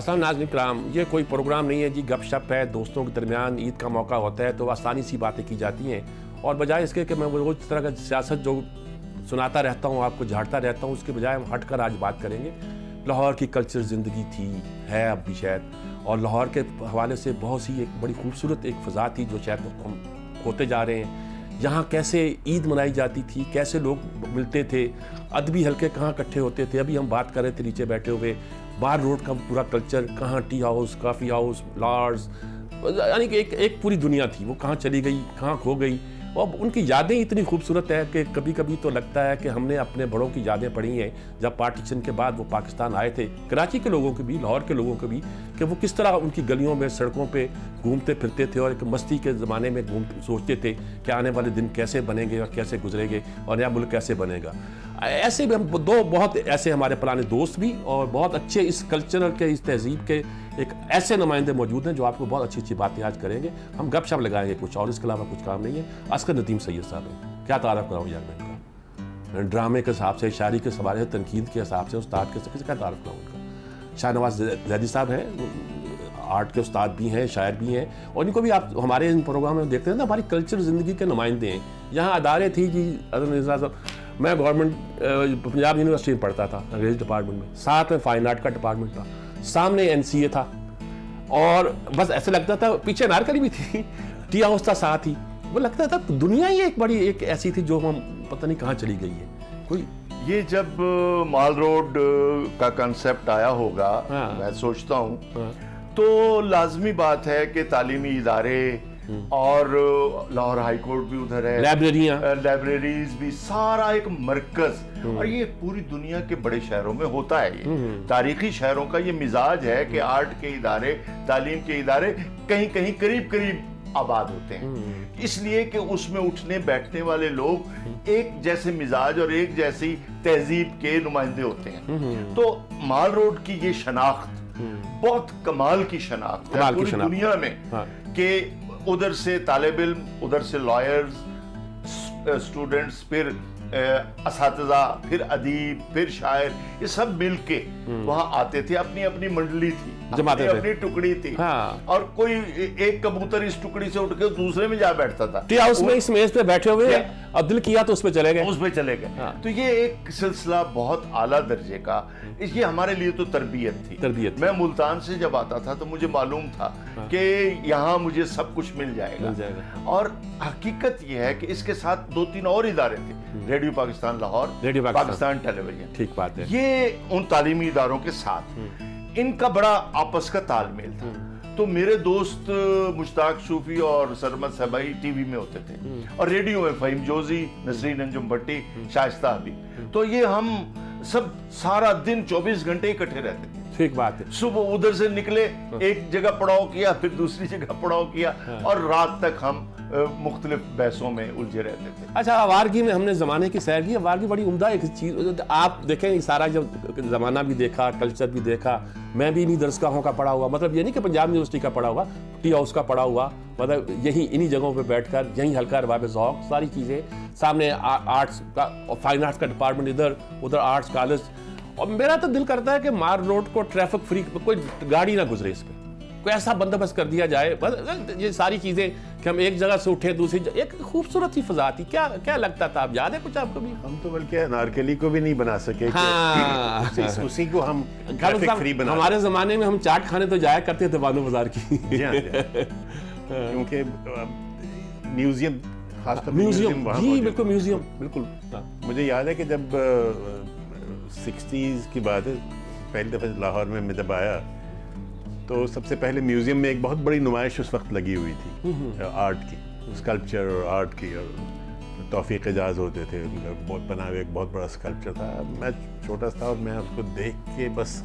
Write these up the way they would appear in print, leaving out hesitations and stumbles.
السلام ناظرین کرام، یہ کوئی پروگرام نہیں ہے جی، گپ شپ ہے، دوستوں کے درمیان عید کا موقع ہوتا ہے تو آسانی سی باتیں کی جاتی ہیں، اور بجائے اس کے کہ میں وہ اس طرح کا سیاست جو سناتا رہتا ہوں، آپ کو جھاڑتا رہتا ہوں، اس کے بجائے ہم ہٹ کر آج بات کریں گے لاہور کی کلچر زندگی تھی، ہے اب بھی شاید، اور لاہور کے حوالے سے بہت سی ایک بڑی خوبصورت ایک فضا تھی جو شاید ہم ہوتے جا رہے ہیں۔ یہاں کیسے عید منائی جاتی تھی، کیسے لوگ ملتے تھے، ادبی حلقے کہاں اکٹھے ہوتے تھے، ابھی ہم بات کر رہے تھے نیچے بیٹھے ہوئے، بار روڈ کا پورا کلچر، کہاں ٹی ہاؤس، کافی ہاؤس، لارز، یعنی کہ ایک پوری دنیا تھی، وہ کہاں چلی گئی، کہاں کھو گئی، اور ان کی یادیں اتنی خوبصورت ہیں کہ کبھی کبھی تو لگتا ہے کہ ہم نے اپنے بڑوں کی یادیں پڑھی ہیں جب پارٹیشن کے بعد وہ پاکستان آئے تھے، کراچی کے لوگوں کے بھی، لاہور کے لوگوں کے بھی، کہ وہ کس طرح ان کی گلیوں میں، سڑکوں پہ گھومتے پھرتے تھے، اور ایک مستی کے زمانے میں سوچتے تھے کہ آنے والے دن کیسے بنیں گے اور کیسے گزرے گے اور نیا ملک کیسے بنے گا۔ ایسے بھی ہم دو بہت ایسے ہمارے پرانے دوست بھی اور بہت اچھے اس کلچرل کے، اس تہذیب کے ایک ایسے نمائندے موجود ہیں جو آپ کو بہت اچھی اچھی باتیں آج کریں گے، ہم گپ شپ لگائیں گے کچھ، اور اس کے علاوہ کچھ کام نہیں ہے۔ اصغر ندیم سید صاحب ہیں، کیا تعارف کراؤں یار میں ان کا، ڈرامے کے حساب سے، شاعری کے حوالے سے، تنقید کے حساب سے، استاد کے سے کیا تعارف کراؤں ان کا۔ شاہ نواز زیدی صاحب ہیں، آرٹ کے استاد بھی ہیں، شاعر بھی ہیں، اور ان کو بھی آپ ہمارے ان پروگرام میں دیکھتے ہیں نا، ہماری کلچر زندگی کے نمائندے ہیں۔ یہاں ادارے تھی جی، میں گورنمنٹ پنجاب یونیورسٹی میں پڑھتا تھا، انگریزی ڈپارٹمنٹ میں، ساتھ میں فائن آرٹ کا ڈپارٹمنٹ تھا، سامنے این سی اے تھا، اور بس ایسے لگتا تھا، پیچھے نارکلی بھی تھی، ٹی ہاؤس تھا ساتھ ہی، وہ لگتا تھا دنیا ہی ایک بڑی ایک ایسی تھی جو ہم پتہ نہیں کہاں چلی گئی ہے کوئی۔ یہ جب مال روڈ کا کنسپٹ آیا ہوگا، میں سوچتا ہوں تو لازمی بات ہے کہ تعلیمی ادارے اور لاہور ہائی کورٹ بھی ادھر ہے، لائبریریز بھی، سارا ایک مرکز، اور یہ پوری دنیا کے بڑے شہروں میں ہوتا ہے۔ یہ تاریخی شہروں کا یہ مزاج ہے کہ آرٹ کے ادارے، تعلیم کے ادارے کہیں کہیں قریب قریب آباد ہوتے ہیں، اس لیے کہ اس میں اٹھنے بیٹھنے والے لوگ ایک جیسے مزاج اور ایک جیسی تہذیب کے نمائندے ہوتے ہیں۔ تو مال روڈ کی یہ شناخت بہت کمال کی شناخت ہے پوری دنیا میں، کہ ادھر سے طالب علم، ادھر سے لائرز، اسٹوڈنٹس، پھر اساتذہ، پھر ادیب، پھر شاعر، یہ سب مل کے وہاں آتے تھے، اپنی اپنی منڈلی تھی، اپنی ٹکڑی تھی، اور کوئی ایک کبوتر اس ٹکڑی سے اٹھ کے دوسرے میں جا بیٹھتا تھا، ٹی ہاؤس میں اس میز پہ بیٹھے ہوئے، اب دل کیا تو اس پہ چلے گئے، تو یہ ایک سلسلہ بہت اعلیٰ درجے کا، یہ ہمارے لیے تو تربیت تھی۔ میں ملتان سے جب آتا تھا تو مجھے معلوم تھا کہ یہاں مجھے سب کچھ مل جائے گا، اور حقیقت یہ ہے کہ اس کے ساتھ دو تین اور ادارے تھے، ریڈیو پاکستان لاہور، پاکستان ٹیلی ویژن، ٹھیک بات ہے، یہ ان تعلیمی اداروں کے ساتھ ان کا بڑا آپس کا تال میل تھا۔ تو میرے دوست مشتاق صوفی اور سرمد صبائی ٹی وی میں ہوتے تھے، اور ریڈیو میں فہیم جوزی، نسرین انجم بھٹی، شائستہ حبیب، تو یہ ہم سب سارا دن 24 گھنٹے اکٹھے رہتے تھے۔ ٹھیک بات ہے، صبح ادھر سے نکلے، ایک جگہ پڑاؤ کیا، پھر دوسری جگہ پڑاؤ کیا، اور رات تک ہم مختلف بحثوں میں الجھے رہتے تھے۔ اچھا، آوارگی میں ہم نے زمانے کی سیر کی، آوارگی بڑی عمدہ ایک چیز، آپ دیکھیں سارا جب زمانہ بھی دیکھا، کلچر بھی دیکھا، میں بھی انہی درسگاہوں کا پڑھا ہوا، مطلب یہ نہیں کہ پنجاب یونیورسٹی کا پڑھا ہوا، ٹی ہاؤس کا پڑھا ہوا، مطلب یہی انہی جگہوں پہ بیٹھ کر، یہی ہلکا ارباب ذوق، ساری چیزیں سامنے، آرٹس کا، فائن آرٹس کا ڈپارٹمنٹ ادھر آرٹس کالج، اور میرا تو دل کرتا ہے کہ مار روڈ کو ٹریفک فری، کوئی گاڑی نہ گزرے اس پہ، کوئی ایسا بندوبست کر دیا جائے، یہ ساری چیزیں کہ ہم ایک جگہ سے اٹھے دوسری جگہ، ایک خوبصورت سی فضا تھی، کیا لگتا تھا، آپ یاد ہے کچھ آپ کو بھی؟ ہم تو بلکہ انارکلی کو بھی نہیں بنا سکے، اسی کو ہم ٹریفک فری بنا، ہمارے زمانے میں ہم چاٹ کھانے تو جایا کرتے تھے بانو بازار کی، کیونکہ میوزیم، خاص طور میوزیم، جی بالکل میوزیم، بالکل۔ مجھے یاد ہے کہ جب 60s کی بات ہے، پہلی دفعہ لاہور میں جب آیا تو سب سے پہلے میوزیم میں ایک بہت بڑی نمائش اس وقت لگی ہوئی تھی آرٹ کی، اسکلپچر اور آرٹ کی، اور توفیق اعجاز ہوتے تھے، ان کا بہت بنا ہوئے ایک بہت بڑا اسکلپچر تھا۔ میں چھوٹا تھا اور میں اس کو دیکھ کے بس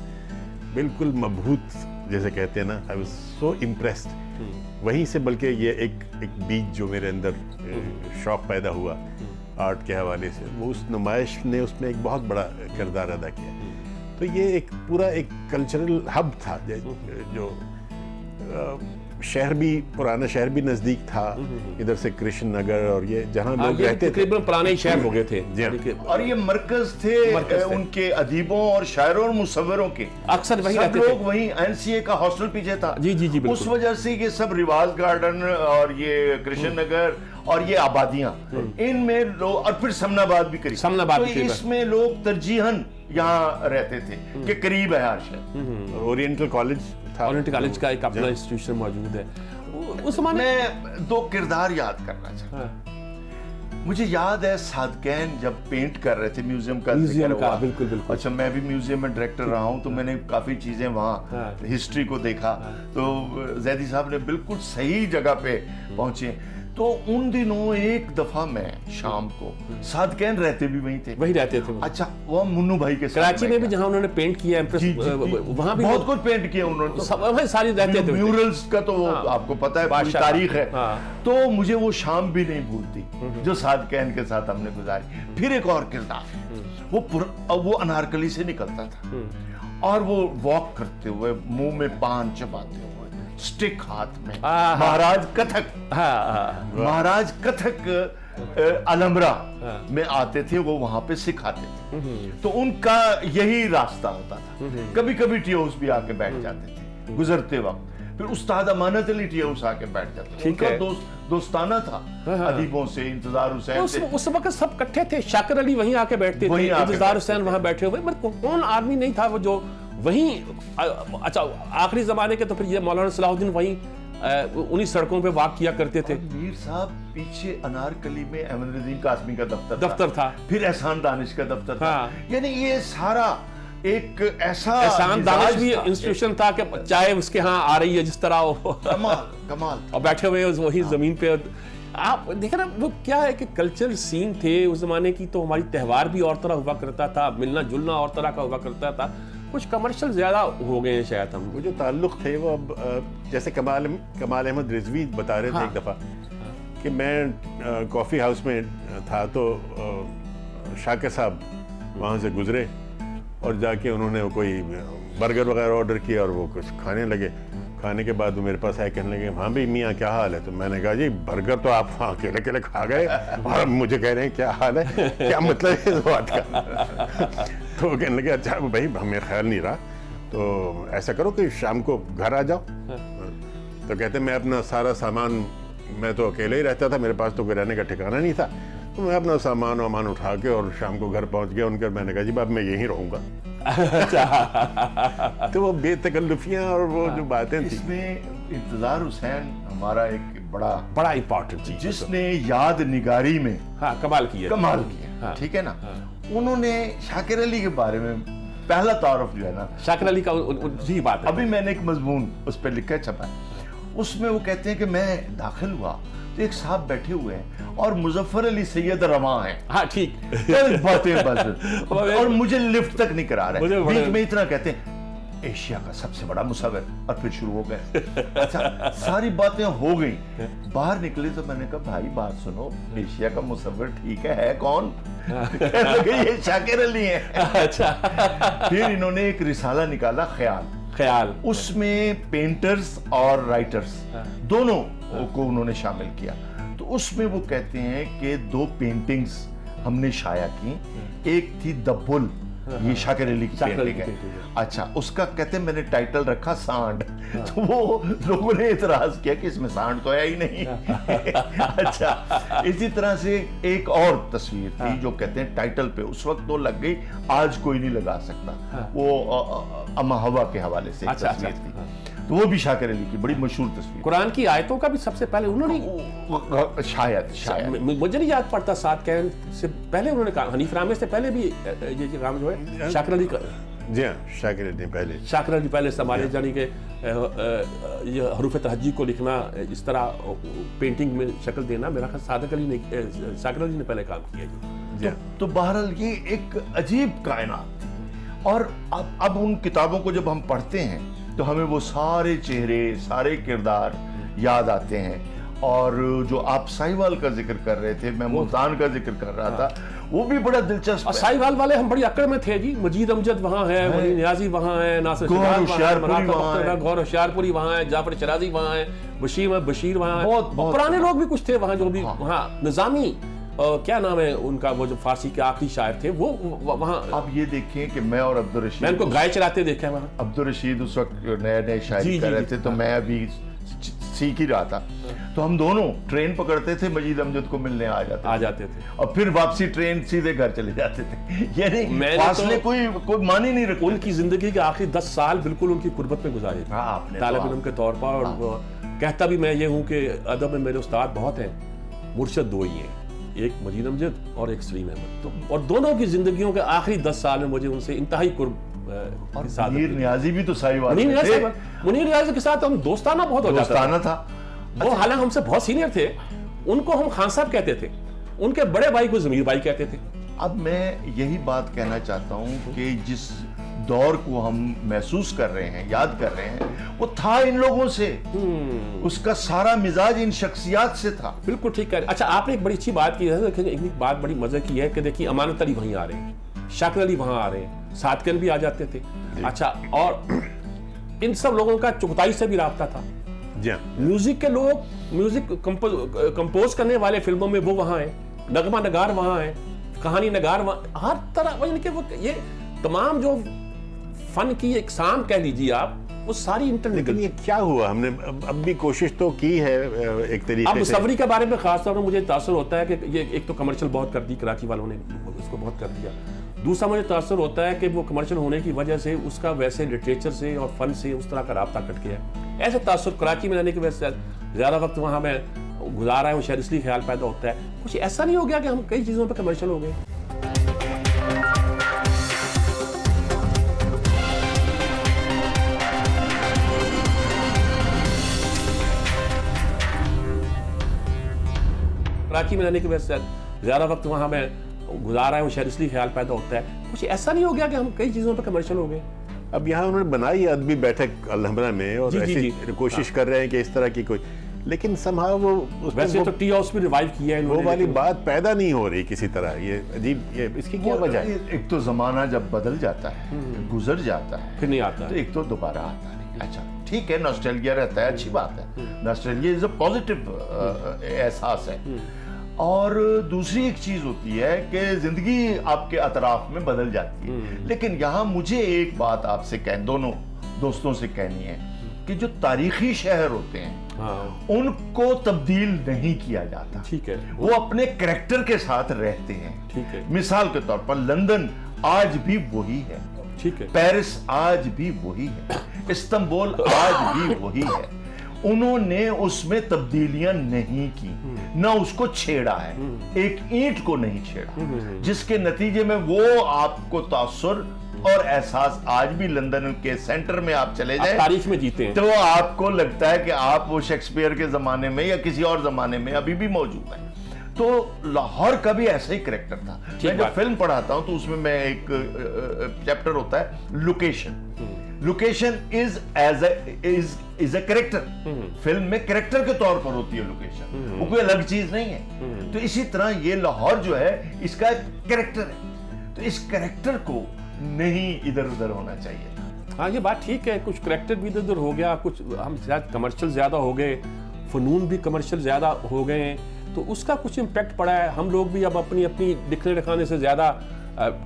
بالکل مبہوت جیسے کہتے ہیں نا، آئی واز سو امپریسڈ۔ وہیں سے بلکہ یہ ایک بیج جو میرے اندر شوق پیدا ہوا آرٹ کے حوالے سے، وہ اس نمائش نے اس میں ایک بہت بڑا کردار ادا کیا۔ تو یہ ایک پورا ایک کلچرل ہب تھا جو शहर भी, पुराना शहर भी नज़दीक था, इधर से कृष्ण नगर और ये जहाँ लोग रहते थे, तकरीबन पुराने ही शहर हो गए थे। और ये मरकज थे उनके अदीबों और शायरों और मुसव्विरों के, अक्सर वही सब रहते थे। लोग वहीं, एनसीए का हॉस्टल पीछे था। जी जी जी, बिल्कुल। उस वजह से ये सब रिवाज गार्डन और ये कृष्ण नगर और ये आबादियां, इनमें लोग, और फिर समनाबाद भी करीब, समनाबाद तो भी करीब है। इसमें लोग तरजीहन यहाँ रहते थे कि करीब है हर शहर। ओरिएंटल कॉलेज था, ओरिएंटल कॉलेज का एक अपना इंस्टीट्यूशन मौजूद है। उस जमाने मैं दो किरदार याद करना चाहता हूँ। मुझे याद है सादकैन जब पेंट कर रहे थे, म्यूजियम का म्यूजियम जिक्र का, हुआ। बिल्कुल बिल्कुल। अच्छा, मैं भी म्यूजियम में डायरेक्टर रहा हूँ, तो मैंने काफी चीजें वहाँ हिस्ट्री को देखा। तो जैदी साहब ने बिल्कुल सही जगह पे पहुंचे। तो उन दिनों एक दफा मैं शाम को, सादकैन रहते भी वहीं थे, वही रहते थे। अच्छा, वो मुन्नू भाई के साथ कराची मैं में भी गया। जहाँ उन्होंने पेंट किया एम्प्रेस, वहाँ भी बहुत कुछ पेंट किया उन्होंने, तो वही सारी रहते थे। म्यूरल्स का तो वो आपको पता है, पूरी बादशाह। तारीख है। हाँ। तो मुझे वो शाम भी नहीं भूलती जो सादकैन के साथ हमने गुजारी। फिर एक और किरदार, वो अनारकली से निकलता था और वो वॉक करते हुए, मुंह में पान चबाते हुए, स्टिक हाथ में, महाराज कथक, महाराज कथक अलमरा में आते थे, वो वहां पे सिखाते थे। तो उनका यही रास्ता होता था। कभी कभी टी हाउस भी आके बैठ जाते थे गुजरते वक्त। फिर उस्ताद अमानत अली टी हाउस आके बैठ जाते थे। उनका दोस्ताना था अदीबों से, इंतजार हुसैन से। उस वक्त सब इकट्ठे थे। शाकिर अली वहीं आके बैठते थे, इंतजार हुसैन वहां बैठे हुए। मतलब कौन आदमी नहीं था वो जो वहीं, अच्छा आखिरी जमाने के तो फिर ये मौलाना सलाहुद्दीन वहीं उन्हीं सड़कों पे वॉक किया करते थे। मीर साहब पीछे अनारकली में अहमदुद्दीन कासमी का दफ्तर था। फिर एहसान दानिश का दफ्तर था। यानी ये सारा एक ऐसा एहसान दानिश भी इंस्टीट्यूशन था कि चाहे उसके यहाँ आ रही है जिस तरह वो कमाल और बैठे हुए वही जमीन पे। आप देखें ना, वो क्या है कि कल्चर सीन थे उस जमाने की। तो हमारी त्यौहार भी और तरह हुआ करता था, मिलना जुलना और तरह का हुआ करता था। कुछ कमर्शियल ज्यादा हो गए हैं शायद। हम वो जो ताल्लुक थे वो अब जैसे कमाल अहमद रिजवी बता रहे थे एक दफ़ा कि मैं कॉफ़ी हाउस में था, तो शाकिर साहब वहाँ से गुजरे और जाके उन्होंने कोई बर्गर वगैरह ऑर्डर किया और वो कुछ खाने लगे। खाने के बाद वो मेरे पास आए, कहने लगे हाँ भाई मियाँ क्या हाल है। तो मैंने कहा जी बर्गर तो आप अकेले अकेले खा गए और अब मुझे कह रहे हैं क्या हाल है, क्या मतलब है इस बात का। तो वो कहने लगे अच्छा भाई हमें ख्याल नहीं रहा, तो ऐसा करो कि शाम को घर आ जाओ। तो कहते मैं अपना सारा सामान, मैं तो अकेले ही रहता था, मेरे पास तो कोई रहने का ठिकाना नहीं था, तो मैं अपना सामान वामान उठा के और शाम को घर पहुंच गया उनके। मैंने कहा जी अब मैं यहीं रहूंगा। तो वो बेतकल्लुफियां और वो जो बातें थी। इसमें इंतजार हुसैन हमारा एक बड़ा इंपॉर्टेंट चीज, जिसने याद निगारी में कमाल किया। ठीक है ना। उन्होंने शाकिर अली के बारे में पहला तारुफ जो है ना, शाकिर अली का जी बात है। अभी मैंने एक मजमून उस पर लिखा छपा है, उसमें वो कहते हैं कि मैं दाखिल हुआ तो एक साहब बैठे हुए हैं और मुजफ्फर अली सैयद रवां हैं। हाँ ठीक बातें बस और मुझे लिफ्ट तक नहीं करा रहे। बीच में इतना कहते हैं एशिया का सबसे बड़ा मुसव्विर, और फिर शुरू हो गए। अच्छा सारी बातें हो गई, बाहर निकले तो मैंने कहा भाई बात सुनो, एशिया का मुसव्विर ठीक है कौन? ये शाकिर अली है। अच्छा फिर इन्होंने एक रिसाला निकाला ख्याल, उसमें पेंटर्स और राइटर्स दोनों को उन्होंने शामिल किया। तो उसमें वो कहते हैं कि 2 पेंटिंग्स हमने शाया की, एक थी द बुल, ये शाकिर अली की पेंटिंग है। अच्छा उसका कहते हैं मैंने टाइटल रखा सांड। तो वो लोगों ने इतराज किया कि इसमें सांड तो है ही नहीं। अच्छा इसी तरह से एक और तस्वीर थी जो कहते हैं टाइटल पे उस वक्त तो लग गई, आज कोई नहीं लगा सकता, वो अम्मा हवा के हवाले से तस्वीर थी। तो वो भी शाकिर अली की बड़ी मशहूर तस्वीर। कुरान की आयतों का भी सबसे पहले उन्होंने शायद मुझे नहीं याद पड़ता, सादकैन से पहले उन्होंने कहा, हनीफ रामे से पहले भी ये काम जो है शाकिर अली का। जी हाँ शाकिर अली पहले संभाले, जानी के ये हरूफ तहज्जी को लिखना, इस तरह पेंटिंग में शक्ल देना, मेरा ख्याल शाकिर अली ने पहले काम किया। तो बहरहाल ये एक अजीब कायनात थी। और अब उन किताबों को जब हम पढ़ते हैं तो हमें वो सारे चेहरे, सारे किरदार याद आते हैं। और जो आप साहिवाल का जिक्र कर रहे थे, मैं मुल्तान का जिक्र कर रहा था, वो भी बड़ा दिलचस्प है। साहिवाल वाले हम बड़ी अकड़ में थे जी, मजीद अमजद वहाँ है, मुनीर नियाजी वहाँ है, नासिर शिराज वहाँ है, गौर होशियारपुरी वहाँ है, जाफर शराजी वहाँ है, बशीर वहाँ है, बहुत पुराने लोग भी कुछ थे वहाँ जो भी वहाँ, निजामी क्या नाम है उनका, वो जो फारसी के आखिरी शायर थे वो वहाँ। आप ये देखें कि मैं और अब्दुल रशीद, मैं उनको गाय चलाते देखा है वहाँ। अब्दुल रशीद उस वक्त नए शायरी कर रहे थे, तो मैं अभी सीख ही रहा था, तो हम दोनों ट्रेन पकड़ते थे, मजीद अमजद को मिलने आ जाते थे और फिर वापसी ट्रेन सीधे घर चले जाते थे। यानी फासले कोई मान ही नहीं रखते। उनकी जिंदगी के आखिरी 10 साल बिल्कुल उनकी गुर्बत में गुजारे थे तालिब इल्म के तौर पर। और कहता भी मैं ये हूँ कि अदब में मेरे उस्ताद बहुत हैं, मुर्शद दो ही हैं, एक मजीद अमजद और एक सलीम अहमद, और दोनों की जिंदगियों के आखिरी 10 साल में मुझे उनसे इंतहाई कुर्ब। मुनीर नियाजी भी तो साहिवाल, मुनीर नियाजी के साथ हम दोस्ताना बहुत हो जाता था। वो हालांकि हमसे बहुत सीनियर थे, उनको हम खान साहब कहते थे, उनके बड़े भाई को जमीर भाई कहते थे। अब मैं यही बात कहना चाहता हूँ कि जिस दौर को हम महसूस कर रहे हैं, याद कर रहे हैं, वो था इन लोगों से, उसका सारा मिजाज इन शख्सियात से था। बिल्कुल ठीक है। अच्छा, आपने एक बड़ी अच्छी बात की है, एक बात बड़ी मजे की है कि देखिए अमानत अली वहीं आ रहे हैं, शाकिर अली वहां आ रहे हैं, सादकन भी आ जाते थे। अच्छा, और इन सब लोगों का चुगताई से भी राब्ता था। म्यूजिक के लोग, म्यूजिक कंपोज करने वाले फिल्मों में वो वहां है, नगमा नगार वहां है, कहानी नगार वहां, हर तरह वो ये तमाम जो फन की एक शाम कह लीजिए आप, वो सारी इंटरनेट। लेकिन ये क्या हुआ, हमने अब भी कोशिश तो की है एक तरीके से। मुसव्वरी के बारे में खास तौर पर मुझे तासुर होता है कि ये एक तो कमर्शियल बहुत कर दी, कराची वालों ने उसको बहुत कर दिया। दूसरा मुझे तासुर होता है कि वो कमर्शियल होने की वजह से उसका वैसे लिटरेचर से और फन से उस तरह का राब्ता कट गया है। ऐसे तासुर कराची में रहने की वजह से ज़्यादा वक्त वहाँ में गुजारा है, वो शायद इसलिए ख्याल पैदा होता है। कुछ ऐसा नहीं हो गया कि हम कई चीज़ों पर कमर्शियल हो गए। कराची में रहने की वजह से ज़्यादा वक्त वहाँ में गुजारा है, वो शायद इसलिए ख्याल पैदा होता है। कुछ ऐसा नहीं हो गया कि हम कई चीज़ों पर कमर्शियल हो गए। अब यहाँ उन्होंने बनाई अदबी बैठक अलहमरा में और ऐसी कोशिश कर रहे हैं कि इस तरह की कोई, लेकिन समहाउ वो वैसे तो टी हाउस भी रिवाइव किया है, वो वाली बात पैदा नहीं हो रही किसी तरह। ये अजीब, ये इसकी क्या वजह है? एक तो जमाना जब बदल जाता है, गुजर जाता है, फिर नहीं आता, तो एक तो दोबारा आता नहीं। अच्छा ठीक है, नॉस्टैल्जिया रहता है, अच्छी बात है, नॉस्टैल्जिया इज अ पॉजिटिव एहसास है। और दूसरी एक चीज होती है कि जिंदगी आपके अतराफ में बदल जाती है। लेकिन यहाँ मुझे एक बात आपसे दोनों दोस्तों से कहनी है कि जो तारीखी शहर होते हैं उनको तब्दील नहीं किया जाता। ठीक है, वो अपने कैरेक्टर के साथ रहते हैं। ठीक है, मिसाल के तौर पर लंदन आज भी वही है, ठीक है, पेरिस आज भी वही है, इस्तांबुल आज भी वही है। उन्होंने उसमें तब्दीलियां नहीं की, ना उसको छेड़ा है, एक ईंट को नहीं छेड़ा, जिसके नतीजे में वो आपको तासुर और एहसास आज भी लंदन के सेंटर में आप चले जाए, तारीख में जीते हैं, तो आपको लगता है कि आप वो शेक्सपियर के जमाने में या किसी और जमाने में अभी भी मौजूद है। तो लाहौर का भी ऐसा ही कैरेक्टर था। मैं जब फिल्म पढ़ाता हूं तो उसमें मैं एक चैप्टर होता है location. Location is a character. Film में कैरेक्टर के तौर पर होती है लोकेशन, वो कोई अलग चीज नहीं है। तो इसी तरह ये लाहौर जो है इसका एक कैरेक्टर है, तो इस कैरेक्टर को नहीं इधर उधर होना चाहिए था। हाँ, ये बात ठीक है, कुछ कैरेक्टर भी इधर उधर हो गया, कुछ हम शायद कमर्शियल ज्यादा हो गए, फनून भी कमर्शियल ज्यादा हो गए हैं, तो उसका कुछ इम्पैक्ट पड़ा है। हम लोग भी अब अपनी अपनी लिखने लिखाने से ज्यादा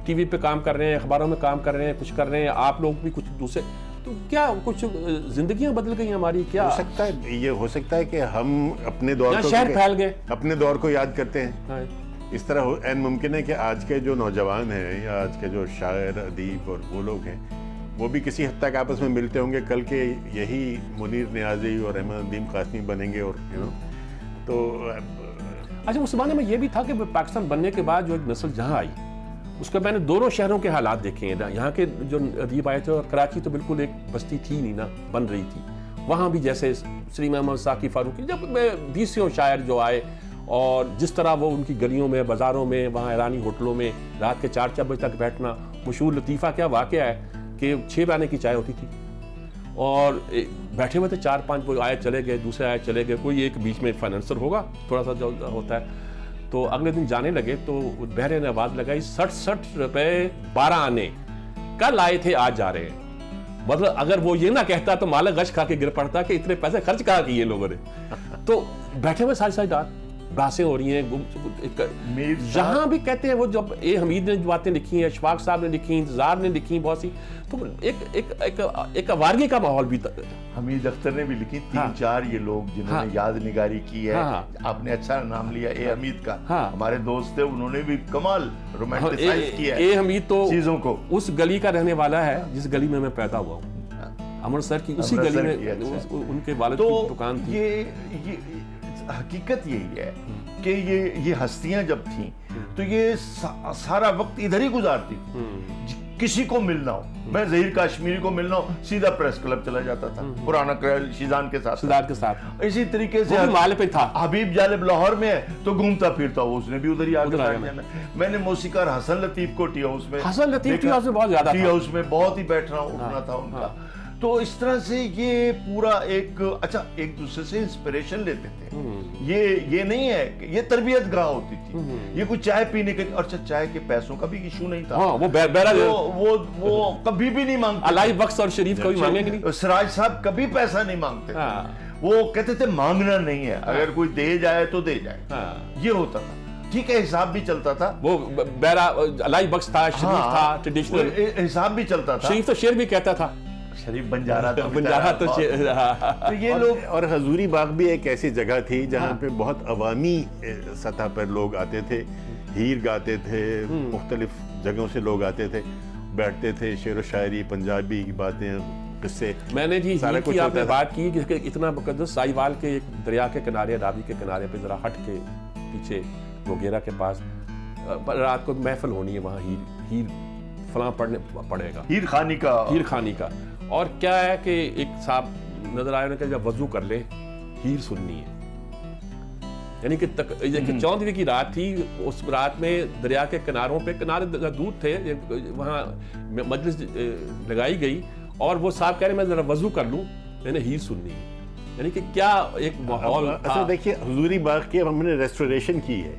टीवी पे काम कर रहे हैं, अखबारों में काम कर रहे हैं, कुछ कर रहे हैं, आप लोग भी कुछ दूसरे, तो क्या कुछ जिंदगियां बदल गई हमारी? क्या हो सकता है, ये हो सकता है कि हम अपने दौर को शहर फैल गए, अपने दौर को याद करते हैं। हाँ। इस तरह एन मुमकिन है कि आज के जो नौजवान हैं या आज के जो शायर अदीब और वो लोग हैं, वो भी किसी हद तक आपस में मिलते होंगे, कल के यही मुनीर नियाजी और अहमद नदीम कासमी बनेंगे। और तो अच्छा, उस जमाने में ये भी था कि पाकिस्तान बनने के बाद जो एक नस्ल जहाँ आई, उसका मैंने दोनों शहरों के हालात देखे हैं। यहाँ के जो अदीब आए थे, और कराची तो बिल्कुल एक बस्ती थी नहीं ना, बन रही थी। वहाँ भी जैसे सलीम अहमद, साकी फारूकी, जब 20 शायर जो आए, और जिस तरह वो उनकी गलियों में, बाज़ारों में, वहाँ ईरानी होटलों में रात के 4 बजे तक बैठना। मशहूर लतीफ़ा क्या वाक़या है कि 6 आने की चाय होती थी, और बैठे हुए थे 4-5, वो आए चले गए, दूसरे आए चले गए, कोई एक बीच में फाइनेंसर होगा थोड़ा सा जो होता है, तो अगले दिन जाने लगे तो बहरे ने आवाज लगाई 67 रुपए 12 आने, कल आए थे आज जा रहे हैं। मतलब अगर वो ये ना कहता तो मालिक गश खा के गिर पड़ता कि इतने पैसे खर्च कहाँ किए लोगों ने। तो बैठे हुए सारी सारी रात बातें हो रही हैं, जहां भी कहते हैं वो, जब ए हमीद ने बातें लिखी हैं, अशफाक साहब ने लिखी, इंतजार ने लिखी बहुत सी, तो एक आवारगी का माहौल भी था। हमीद अख्तर ने भी लिखी 3-4 ये लोग जिन्होंने याद निगारी की है। आपने अच्छा नाम लिया ए हमीद का। हमारे दोस्त थे, उन्होंने भी कमाल रोमांटिसाइज किया है ए हमीद तो चीजों को। उस गली का रहने वाला है जिस गली में मैं पैदा हुआ हूँ, अमृतसर की उसी गली में उनके वालिद की दुकान थी। ये हकीकत यही है कि ये हस्तियां जब थीं तो ये सारा वक्त इधर ही गुजारती थी। किसी को मिलना हो, मैं ज़हीर काश्मीरी को मिलना हो, सीधा प्रेस क्लब चला जाता था, पुराना शीजान के साथ। इसी तरीके से माले पे था, हबीब जालिब लाहौर में है तो घूमता फिरता हो, उसने भी उधर ही आगे जाना। मैंने मौसीकार हसन लतीफ को टी हाउस में, हसन लतीफ टी हाउस में बहुत ज्यादा, टी हाउस में बहुत ही बैठना उठना था उनका। तो इस तरह से ये पूरा एक एक दूसरे से इंस्पिरेशन लेते थे। ये नहीं है कि ये तरबियत गाह होती थी, ये कोई चाय पीने के, और चाय के पैसों का भी इशू नहीं था। वो बैरा वो कभी भी नहीं मांगते। अलाई बख्श और शरीफ कभी मांगेंगे नहीं। सिराज साहब कभी पैसा नहीं मांगते थे। वो कहते थे मांगना नहीं है, अगर कोई दे जाए तो दे जाए, ये होता था। ठीक है, हिसाब भी चलता था। वो बैरा अलाई बख्श था, शरीफ था, ट्रेडिशनल हिसाब भी चलता था। शरीफ तो शेर भी कहता था, शरीफ बंजारा तो तो ये लोग। और हजूरी बाग भी एक ऐसी जगह थी जहाँ पे बहुत अवामी सतह पर लोग आते थे, हीर गाते थे, मुख्तलिफ जगहों से लोग आते थे, बैठते थे, शेर व शायरी, पंजाबी की बातें, किस्से। मैंने जी हीर की आपने बात की कि इतना मुकद्दस साहिवाल के एक दरिया के किनारे, रावी के किनारे पे जरा हट के पीछे मोगेरा के पास रात को महफिल होनी है, वहाँ हीर फलां पड़ेगा, हीर खानी का। और क्या है कि एक साहब नजर आए कि जब वजू कर ले हीर सुननी है, यानी कि 14वीं की रात थी। उस रात में दरिया के किनारे दूर थे, वहाँ मजलिस लगाई गई और वो साहब कह रहे मैं जरा वजू कर लूँ, मैंने हीर सुननी है। यानी कि क्या एक माहौल था। अच्छा देखिए, हजूरी बाग की अब हमने रेस्टोरेशन की है,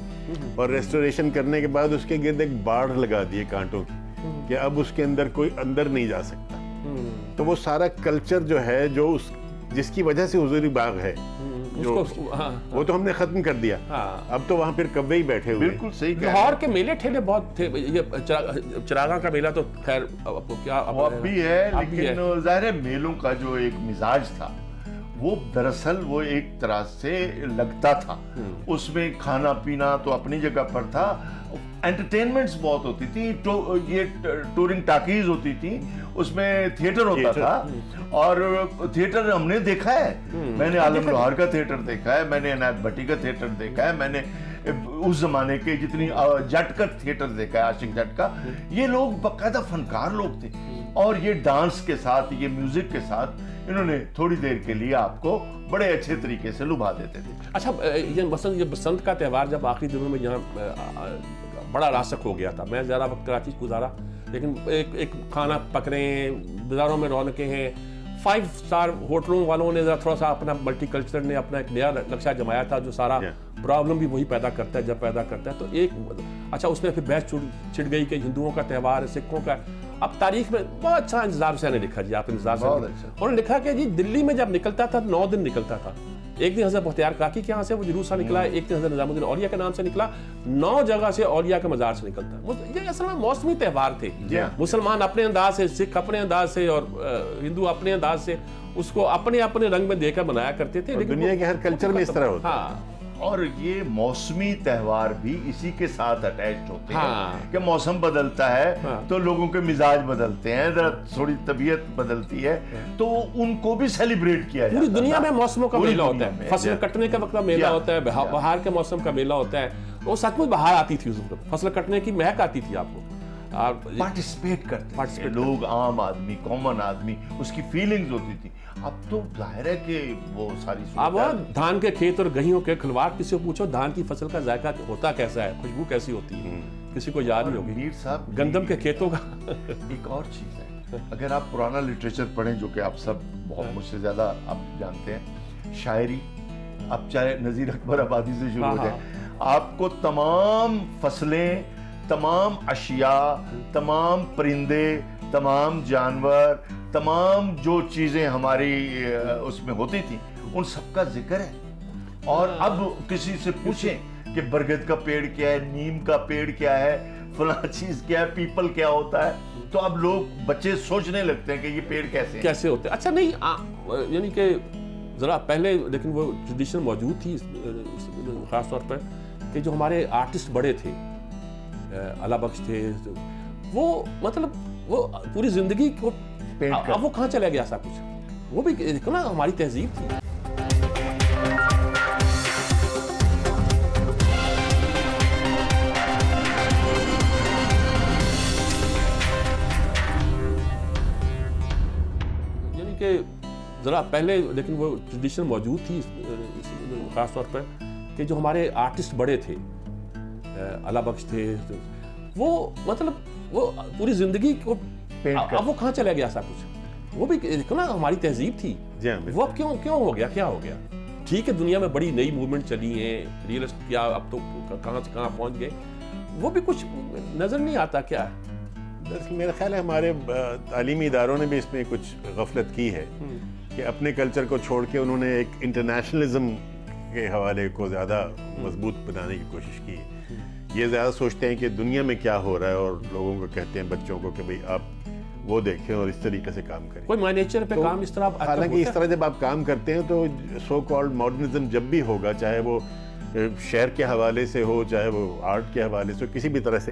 और रेस्टोरेशन करने के बाद उसके गिर्द एक बाड़ लगा दी है कांटों की, कि अब उसके अंदर कोई अंदर नहीं जा सकता। तो वो सारा कल्चर जो है, जो जिसकी वजह से हुजूरी बाग है, वो तो हमने खत्म कर दिया। अब तो वहाँ फिर कब्बे ही बैठे हुए। बिल्कुल सही। लाहौर के मेले ठेले बहुत थे, ये चिरागा का मेला तो खैर क्या अब भी है, लेकिन जाहिर है मेलों का जो एक मिजाज था वो दरअसल वो एक तरह से लगता था। उसमें खाना पीना तो अपनी जगह पर था, एंटरटेनमेंट्स बहुत होती थी, ये टूरिंग टाकीज होती थी, उसमें थिएटर होता था। और थिएटर हमने देखा है, मैंने आलम लोहार का थिएटर देखा है, मैंने इनायत भट्टी का थिएटर देखा है, मैंने उस जमाने के जितनी जट का थिएटर देखा है, आशिक जट का। ये लोग बाकायदा फनकार लोग थे, और ये डांस के साथ, ये म्यूजिक के साथ इन्होंने थोड़ी देर के लिए आपको बड़े अच्छे तरीके से लुभा देते थे। अच्छा, ये बसंत का त्यौहार जब आखिरी दिनों में यहाँ बड़ा रासक हो गया था, मैं ज़्यादा वक्त कराची गुजारा, लेकिन एक खाना पक रहे हैं, बाजारों में रौनकें हैं, 5 स्टार होटलों वालों ने थोड़ा सा अपना मल्टीकल्चर ने अपना एक नया नक्शा जमाया था, जो सारा प्रॉब्लम भी वही पैदा करता है जब पैदा करता है। तो एक अच्छा उसमें फिर बहस छिड़ गई कि हिंदुओं का त्यौहार है, सिखों का। अब तारीख में बहुत अच्छा इंतजार से ने लिखा जी, आप इंतजार से उन्होंने लिखा कि जी दिल्ली में जब निकलता था 9 दिन निकलता था। एक दिन हज़रत मुख्तियार काकी के यहाँ से वो जुलूस सा निकला, एक दिन हज़रत निज़ामुद्दीन औलिया के नाम से निकला, 9 जगह से औलिया के मज़ार से निकलता है। ये असल में मौसमी त्यौहार थे, मुसलमान अपने अंदाज से, सिख अपने अंदाज से और हिंदू अपने अंदाज से उसको अपने अपने रंग में देकर मनाया करते थे। लेकिन दुनिया के हर कल्चर में इस तरह होता है। और ये मौसमी त्यौहार भी इसी के साथ अटैच्ड होते हैं कि मौसम बदलता है तो लोगों के मिजाज बदलते हैं, जरा थोड़ी तबीयत बदलती है, तो उनको भी सेलिब्रेट किया जाता है। पूरी दुनिया में मौसमों का मेला होता है, फसल कटने का वक्त मेला होता है, बहार के मौसम का मेला होता है। वो सचमुच बहार आती थी, उस वक्त फसल कटने की महक आती थी आपको। पार्टिसिपेट करते लोग, आम आदमी, कॉमन आदमी, उसकी फीलिंग्स होती थी। अब तो जाहिर है कि वो सारी अब धान के खेत और गेहूं के खिलवाड़, किसी को पूछो धान की फसल का जायका होता कैसा है, खुशबू कैसी होती है, किसी को याद नहीं होगी। मीर साहब, गंदम के खेतों का एक और चीज है, अगर आप पुराना लिटरेचर पढ़ें, जो कि आप सब बहुत मुझसे ज्यादा आप जानते हैं, शायरी, अब चाहे नज़ीर अकबर आबादी से शुरू हो जाए, آپ کو تمام فصلیں، تمام اشیاء، تمام پرندے، تمام جانور، تمام جو چیزیں ہماری اس میں ہوتی تھیں ان سب کا ذکر ہے. اور اب کسی سے پوچھیں کہ برگد کا پیڑ کیا ہے، نیم کا پیڑ کیا ہے، فلاں چیز کیا ہے، پیپل کیا ہوتا ہے، تو اب لوگ بچے سوچنے لگتے ہیں کہ یہ پیڑ کیسے ہوتے ہیں. اچھا نہیں، یعنی کہ ذرا پہلے لیکن وہ ٹریڈیشن موجود تھی خاص طور پر کہ جو ہمارے آرٹسٹ بڑے تھے، اللہ بخش تھے، وہ مطلب وہ پوری زندگی کو اب وہ کہاں چلا گیا سب کچھ؟ وہ بھی دیکھو نا ہماری تہذیب تھی. یعنی کہ ذرا پہلے لیکن وہ ٹریڈیشن موجود تھی خاص طور پر کہ جو ہمارے آرٹسٹ بڑے تھے، اللہ بخش تھے، وہ مطلب وہ پوری زندگی کو اب وہ کہاں چلا گیا سب کچھ؟ وہ بھی دیکھو نا ہماری تہذیب تھی. وہ اب کیوں ہو گیا، کیا ہو گیا؟ ٹھیک ہے دنیا میں بڑی نئی موومنٹ چلی ہیں، ریئلسٹ کیا اب تو کہاں سے کہاں پہنچ گئے، وہ بھی کچھ نظر نہیں آتا کیا ہے. دراصل میرا خیال ہے ہمارے تعلیمی اداروں نے بھی اس میں کچھ غفلت کی ہے کہ اپنے کلچر کو چھوڑ کے انہوں نے ایک انٹرنیشنلزم کے حوالے کو زیادہ مضبوط بنانے کی کوشش کی. یہ زیادہ سوچتے ہیں کہ دنیا میں کیا ہو رہا ہے اور لوگوں کو کہتے ہیں بچوں کو کہ بھئی آپ وہ دیکھیں اور اس طریقے سے کام کریں. کوئی مائی نیچر پہ کام اس طرح حالانکہ اس طرح جب آپ کام کرتے ہیں تو سو کالڈ ماڈرنزم جب بھی ہوگا، چاہے وہ شعر کے حوالے سے ہو، چاہے وہ آرٹ کے حوالے سے ہو، کسی بھی طرح سے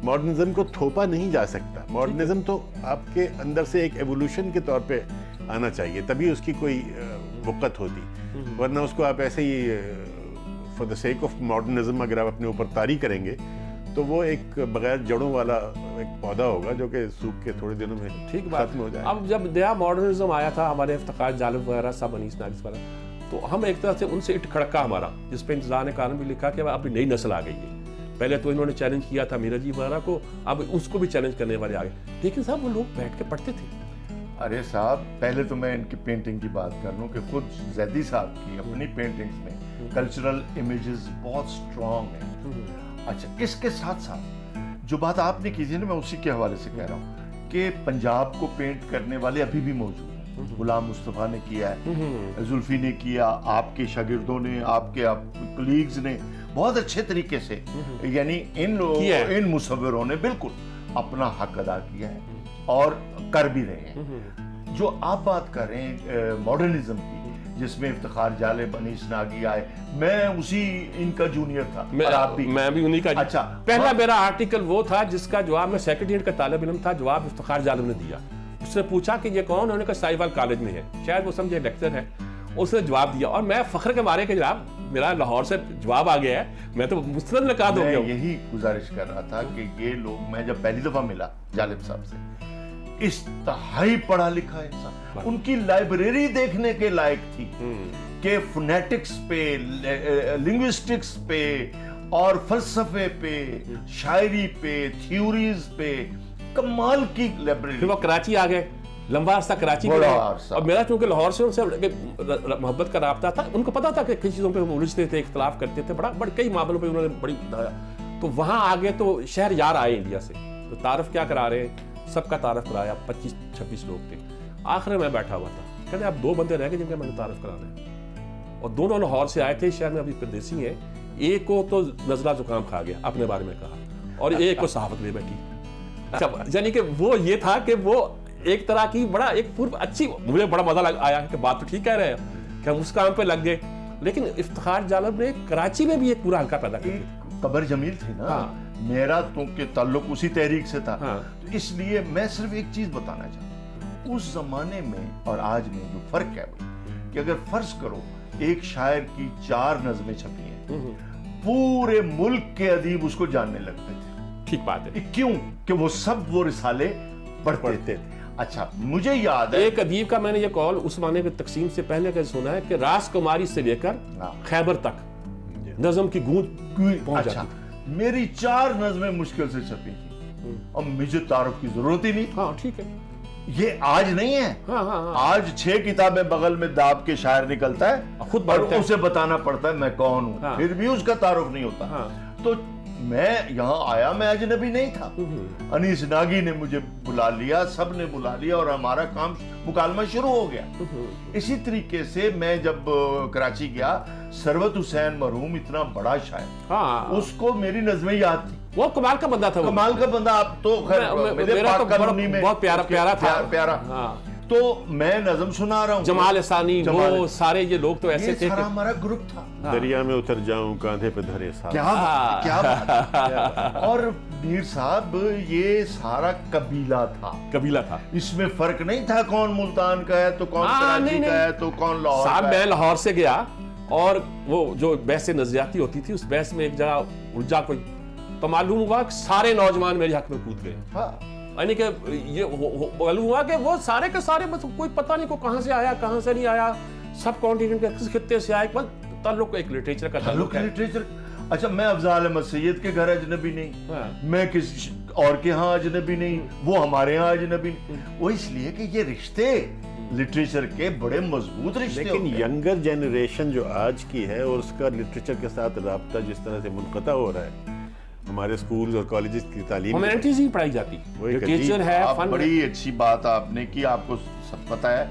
ماڈرنزم کو تھوپا نہیں جا سکتا. ماڈرنزم تو آپ کے اندر سے ایک ایوولوشن کے طور پہ آنا چاہیے، تبھی اس کی کوئی وقت ہوتی. ورنہ اس کو آپ ایسے ہی for the sake of modernism اگر آپ اپنے اوپر طاری کریں گے تو وہ ایک بغیر جڑوں والا ایک پودا ہوگا جو کہ سوکھ کے تھوڑے دنوں میں ختم ہو جائے. اب جب نیا ماڈرنزم آیا تھا، ہمارے افتخار جالب وغیرہ سب انیس ناگس والا، تو ہم ایک طرح سے ان سے اٹ کھڑکا ہمارا، جس پہ انتظار نے کارن بھی لکھا کہ اب نئی نسل آ گئی ہے. پہلے تو انہوں نے چیلنج کیا تھا میرا جی وغیرہ کو، اب اس کو بھی چیلنج کرنے والے آ گئے. لیکن صاحب وہ لوگ بیٹھ کے پڑھتے تھے. ارے صاحب پہلے تو میں ان کی پینٹنگ کی بات کر لوں کہ خود زیدی صاحب کی اپنی پینٹنگز میں کلچرل امیجز بہت سٹرونگ ہیں. اچھا اس کے ساتھ ساتھ جو بات آپ نے کی تھی نا، میں اسی کے حوالے سے کہہ رہا ہوں کہ پنجاب کو پینٹ کرنے والے ابھی بھی موجود ہیں. غلام مصطفیٰ نے کیا ہے، زلفی نے کیا، آپ کے شاگردوں نے، آپ کے کلیگز نے بہت اچھے طریقے سے، یعنی ان مصوروں نے بالکل اپنا حق ادا کیا ہے اور کر بھی رہے ہیں. جو آپ بات کر رہے ہیں ماڈرنزم کی، جس میں افتخار جالب، انیس ناگی آئے، میں اسی ان کا جونیئر تھا اور آپ بھی. میں بھی انہی کا. اچھا پہلا میرا آرٹیکل وہ تھا جس کا جواب، میں سیکنڈ ایئر کا طالب علم تھا، جواب افتخار جالب نے دیا. اس نے پوچھا کہ یہ کون، انہوں نے کہا سائیوال کالج میں ہے، شاید وہ سمجھے لیکچر ہے. اس نے جواب دیا اور میں فخر کے مارے کہ جناب میرا لاہور سے جواب آ گیا ہے، میں تو مستند نقاد ہو گیا. میں یہی گزارش کر رہا تھا کہ یہ لوگ، میں جب پہلی دفعہ ملا جالب صاحب سے، انتہائی پڑھا لکھا انسان، ان کی لائبریری دیکھنے کے لائق تھی کہ فونیٹکس پہ، لنگوسٹکس پہ اور فلسفے پہ، شاعری پہ، تھیوریز پہ کمال کی لائبریری. پھر وہ کراچی آ گئے، لمبا عرصہ کراچی میں رہے، اور میرا چونکہ لاہور سے ان سے محبت کا رابطہ تھا، ان کو پتا تھا کہ کئی چیزوں پہ وہ الجھتے تھے، اختلاف کرتے تھے، بڑے کئی معاملوں پہ انہوں نے بڑی بتایا. تو وہاں آگے تو شہر یار آئے انڈیا سے، تو تعارف کیا کرا رہے ہیں، سب کا تعارف کرایا. 25-26 لوگ تھے. آخر میں بیٹھا ہوا تھا، کہتے اب 2 بندے رہ گئے جن کا میں نے تعارف کرانا ہے، اور دونوں لاہور سے آئے تھے، شہر میں ابھی پردیسی ہیں. ایک کو تو نزلہ زکام کھا گیا، اپنے بارے میں کہا، اور ایک کو صحافت لے بیٹھی. اچھا یعنی کہ وہ یہ تھا کہ وہ ایک طرح کی بڑا ایک اچھی، مجھے بڑا مزہ آیا کہ بات تو ٹھیک کہہ رہے ہیں کہ ہم اس کام پہ لگ گئے. لیکن افتخار جالب نے کراچی میں بھی ایک پورا حلقہ پیدا کیا. قبر جمیل تھی نا، میرا تو کہ تعلق اسی تحریک سے تھا، تو اس لیے میں صرف ایک چیز بتانا چاہتا ہوں، اس زمانے میں اور آج میں جو فرق ہے کہ اگر فرض کرو ایک شاعر کی 4 نظمیں چھپی ہیں، پورے ملک کے ادیب اس کو جاننے لگتے تھے. ٹھیک بات ہے. کیوں کہ وہ سب وہ رسالے پڑھتے تھے. اچھا مجھے یاد ہے ایک ادیب کا میں نے یہ قول اس زمانے کے تقسیم سے پہلے کا سنا ہے کہ راس کماری سے لے کر خیبر تک نظم کی گونج پہنچ جاتی تھی. میری 4 نظمیں مشکل سے چھپی تھی اور مجھے تعارف کی ضرورت ہی نہیں. ہاں ٹھیک ہے. یہ آج نہیں ہے. آج 6 کتابیں بغل میں داب کے شاعر نکلتا ہے خود اور اسے بتانا پڑتا ہے میں کون ہوں, پھر بھی اس کا تعارف نہیں ہوتا. تو میں یہاں آیا, میں اجنبی نہیں تھا. انیس ناگی نے مجھے بلا لیا, سب نے بلا لیا اور ہمارا کام مکالمہ شروع ہو گیا. اسی طریقے سے میں جب کراچی گیا, ثروت حسین مرحوم اتنا بڑا شاعر, اس کو میری نظمیں یاد تھی. وہ کمال کا بندہ تھا, کمال کا بندہ. آپ تو خیر بہت پیارا تھا. تو میں نظم سنا رہا ہوں, جمال ثانی, وہ سارے یہ لوگ تو ایسے تھے. ہمارا گروپ تھا. دریا میں اتر جاؤں کاندھے پہ دھرے ساتھ. کیا اور میر صاحب یہ سارا قبیلہ تھا. اس میں فرق نہیں تھا کون ملتان کا ہے تو کون کراچی کا ہے تو کون لاہور کا ہے. میں لاہور سے گیا اور وہ جو بحث نظریاتی ہوتی تھی, اس بحث میں ایک جگہ الجھا کوئی, تو معلوم ہوا کہ سارے نوجوان میرے حق میں کود گئے. یعنی کہ یہ معلوم ہوا کہ وہ سارے کے سارے بس کوئی پتہ نہیں کو کہاں سے آیا کہاں سے نہیں آیا, سب کانٹیننٹ کے کس خطے سے آئے, بس تعلق ایک لٹریچر کا تعلق ہے. اچھا, میں افضال احمد سید کے گھر اجنبی نہیں, میں کسی اور کے ہاں اجنبی نہیں, وہ ہمارے ہاں اجنبی نہیں. وہ اس لیے کہ یہ رشتے لٹریچر کے بڑے مضبوط رشتے. لیکن ینگر جنریشن جو آج کی ہے اور اس کا لٹریچر کے ساتھ رابطہ جس طرح سے منقطع ہو رہا ہے, ہمارے سکولز اور کالجز کی تعلیم ہیومینٹیز ہی پڑھائی جاتی, لٹریچر ہے, فن. بڑی اچھی بات آپ نے کی. آپ کو سب پتہ ہے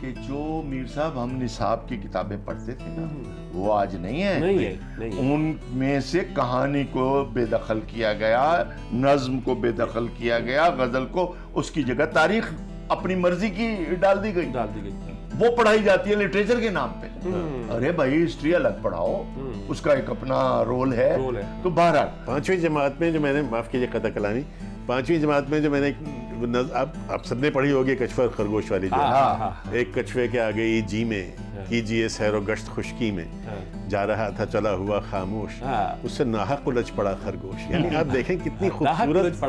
کہ جو میر صاحب ہم نصاب کی کتابیں پڑھتے تھے نا, وہ آج نہیں ہے. ان میں سے کہانی کو بے دخل کیا گیا, نظم کو بے دخل کیا گیا, غزل کو اس کی جگہ تاریخ اپنی مرضی کی ڈال دی گئی. وہ پڑھائی جاتی ہے لٹریچر کے نام پہ. ارے بھائی ہسٹری الگ پڑھاؤ, اس کا ایک اپنا رول ہے. تو بہرحال 5ویں جماعت میں جو میں نے, معاف کیجیے قطع کلامی, 5ویں جماعت میں جو میں نے آپ سب نے پڑھی ہوگی کچھوا خرگوش والی, جو ایک کچھوے کے آگے ای جی میں کیجیے سیر و گشت خشکی میں, جا رہا تھا چلا ہوا خاموش, اس سے ناحق الجھ پڑا خرگوش. یعنی آپ دیکھیں کتنی خوبصورت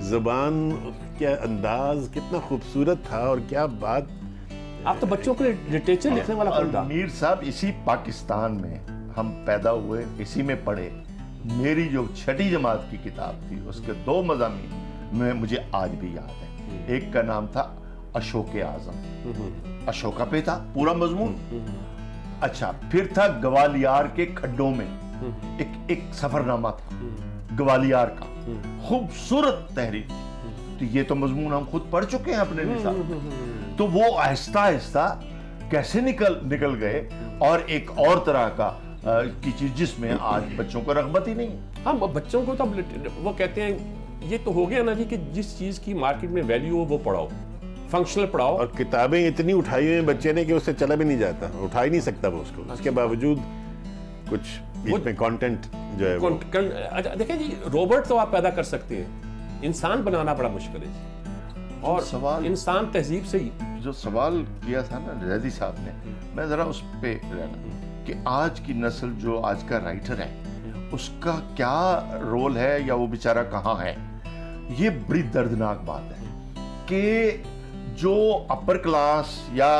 زبان, کیا انداز کتنا خوبصورت تھا, اور کیا بات. آپ تو بچوں کو لٹریچر لکھنے والا پڑھا. میر صاحب اسی پاکستان میں ہم پیدا ہوئے, اسی میں پڑھے. میری جو 6ٹھی جماعت کی کتاب تھی, اس کے 2 مضامین میں مجھے آج بھی یاد ہے. ایک کا نام تھا اشوک اعظم, اشوکا پہ تھا پورا مضمون. اچھا, پھر تھا گوالیار کے کھڈوں میں, ایک سفر نامہ تھا گوالیار کا, خوبصورت تحریر تھی. تو یہ تو مضمون ہم خود پڑھ چکے ہیں اپنے نصاب. تو وہ آہستہ آہستہ کیسے نکل گئے, اور ایک اور طرح کا کی چیز جس میں آج بچوں کو رغبت ہی نہیں. ہاں, بچوں کو تو وہ کہتے ہیں یہ تو ہو گیا نا جی کہ جس چیز کی مارکیٹ میں ویلیو ہو وہ پڑھاؤ, فنکشنل پڑھاؤ. اور کتابیں اتنی اٹھائی ہوئی ہیں بچے نے کہ اس سے چلا بھی نہیں جاتا, اٹھا ہی نہیں سکتا وہ اس کو. اس کے باوجود کچھ بیچ میں کانٹینٹ جو ہے. دیکھیں جی, روبوٹ تو آپ پیدا کر سکتے ہیں, انسان بنانا بڑا مشکل ہے. اور سوال انسان تہذیب سے ہی جو سوال کیا تھا نا زیدی صاحب نے, میں ذرا اس پہ رہنا کہ آج کی نسل جو آج کا رائٹر ہے اس کا کیا رول ہے, یا وہ بیچارہ کہاں ہے. یہ بڑی دردناک بات ہے کہ جو اپر کلاس یا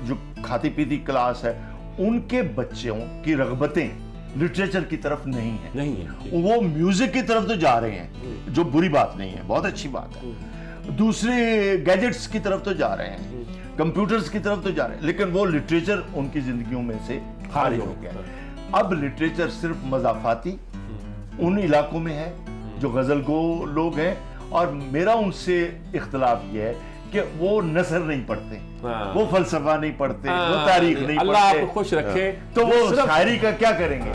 جو کھاتی پیتی کلاس ہے, ان کے بچوں کی رغبتیں لٹریچر کی طرف نہیں ہیں. وہ میوزک کی طرف تو جا رہے ہیں, جو بری بات نہیں ہے, بہت اچھی بات ہے. دوسرے گیجٹس کی طرف تو جا رہے ہیں, کمپیوٹرز کی طرف تو جا رہے ہیں, لیکن وہ لٹریچر ان کی زندگیوں میں سے خارج ہو گیا. اب لٹریچر صرف مضافاتی ان علاقوں میں ہے جو غزل گو لوگ ہیں, اور میرا ان سے اختلاف یہ ہے کہ وہ نثر نہیں پڑھتے, وہ فلسفہ نہیں پڑھتے, وہ تاریخ نہیں پڑھتے. اللہ آپ کو خوش رکھے. تو وہ شاعری کا کیا کریں گے؟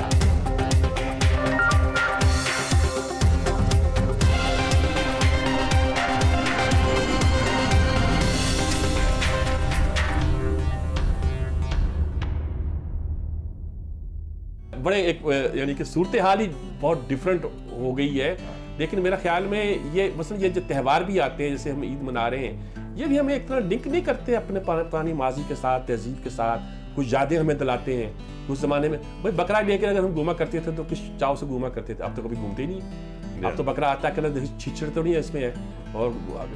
بڑے ایک یعنی کہ صورتحال ہی بہت ڈیفرنٹ ہو گئی ہے. لیکن میرا خیال میں یہ مثلا یہ جو تہوار بھی آتے ہیں, جیسے ہم عید منا رہے ہیں, یہ بھی ہمیں ایک طرح لنک نہیں کرتے اپنے پرانی ماضی کے ساتھ, تہذیب کے ساتھ. کچھ یادیں ہمیں دلاتے ہیں. اس زمانے میں بھائی بکرا لے کے اگر ہم گھوما کرتے تھے تو کس چاؤ سے گھوما کرتے تھے. اب تو کبھی گھومتے ہی نہیں. اب تو بکرا آتا ہے کہ چھچڑ تو نہیں ہے اس میں, اور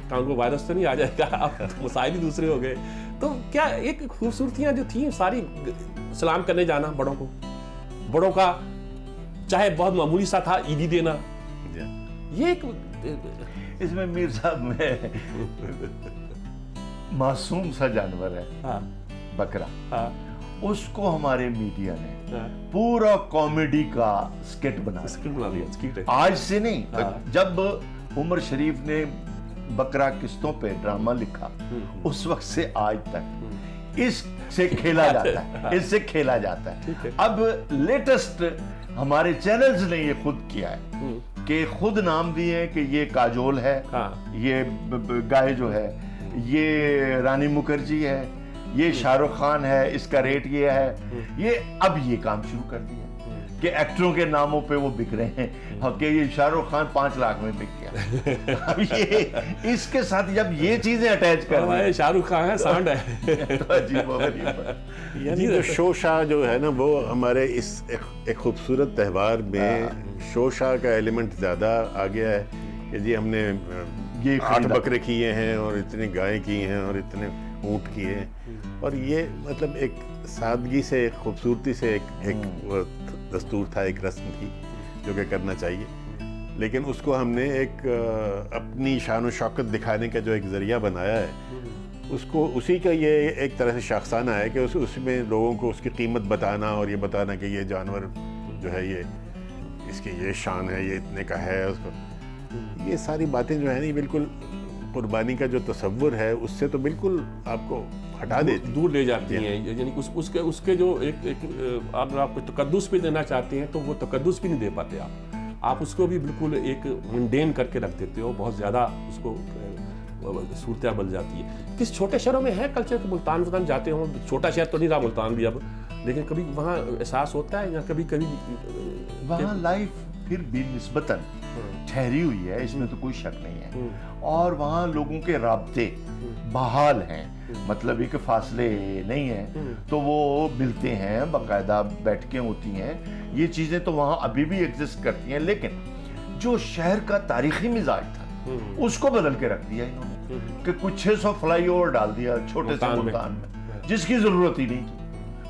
کانگو وائرس تو نہیں آ جائے گا. اب مسائل ہی دوسرے ہو گئے. تو کیا ایک خوبصورتیاں جو تھیں ساری, سلام کرنے جانا بڑوں کو, بڑوں کا چاہے بہت معمولی سا تھا عیدی دینا, یہ ایک اس میں میر صاحب میں मासूम सा जानवर है हाँ बकरा, हाँ उसको हमारे मीडिया ने हाँ पूरा कॉमेडी का स्किट बना स्क्रिप्ट बना दिया, स्क्रिप्ट है। आज से नहीं, हाँ। जब उमर शरीफ ने बकरा किस्तों पे ड्रामा लिखा उस वक्त से आज तक इससे खेला जाता है, इससे खेला जाता ठीक है। है। अब लेटेस्ट हमारे चैनल्स ने ये खुद किया है कि खुद नाम दिए हैं कि ये काजोल है, हाँ। ये गाय जो है ये रानी मुखर्जी है, ये शाहरुख खान है, इसका रेट ये है, ये अब ये काम शुरू कर दिया कि एक्टरों के नामों पे वो बिक रहे हैं। हाँ, कि ये शाहरुख खान 5 लाख में बिक गया। अब ये इसके साथ जब ये चीजें अटैच कर हमारे शाहरुख खान है, सांड है। तो अजीब व गरीब है। यानी जो शोशा जो है ना वो हमारे इस एक खूबसूरत त्यौहार में शोशा का एलिमेंट ज़्यादा आ गया है कि जी हमने ये 8 बकरे किए हैं और इतनी गायें की हैं और इतने ऊँट किए हैं, और ये मतलब एक सादगी से, एक खूबसूरती से एक वो दस्तूर था, एक रस्म थी जो कि करना चाहिए, लेकिन उसको हमने एक अपनी शान व शौकत दिखाने का जो एक ज़रिया बनाया है, उसको उसी का ये एक तरह से शाखसाना है कि उसमें लोगों को उसकी कीमत बताना और ये बताना कि ये जानवर जो है ये इसकी ये शान है, ये इतने का है, उसको ये सारी बातें जो है नहीं बिल्कुल कुर्बानी का जो तसव्वुर है उससे तो बिल्कुल आपको हटा देती, दूर ले जाती हैं। यानी उसके जो एक अगर आप तकद्दुस भी देना चाहते हैं तो वो तकद्दुस भी नहीं दे पाते आप उसको भी बिल्कुल एक मुंडेन करके रख देते हो, बहुत ज़्यादा उसको सूरत बन जाती है। किस छोटे शहरों में है कल्चर कि मुल्तान जाते हो, छोटा शहर तो नहीं रहा मुल्तान भी अब, लेकिन कभी वहाँ एहसास होता है या कभी वहाँ लाइफ फिर भी निस्बतन ठहरी हुई है, इसमें तो कोई शक नहीं है, और वहाँ लोगों के राब्ते बहाल हैं, मतलब एक फासले नहीं है, तो वो मिलते हैं, बाकायदा बैठकें होती हैं, ये चीज़ें तो वहाँ अभी भी एग्जिस्ट करती हैं, लेकिन जो शहर का तारीखी मिजाज था उसको बदल के रख दिया इन्होंने कि कुछ 600 फ्लाईओवर डाल दिया छोटे से मुल्तान में, जिसकी जरूरत ही नहीं थी।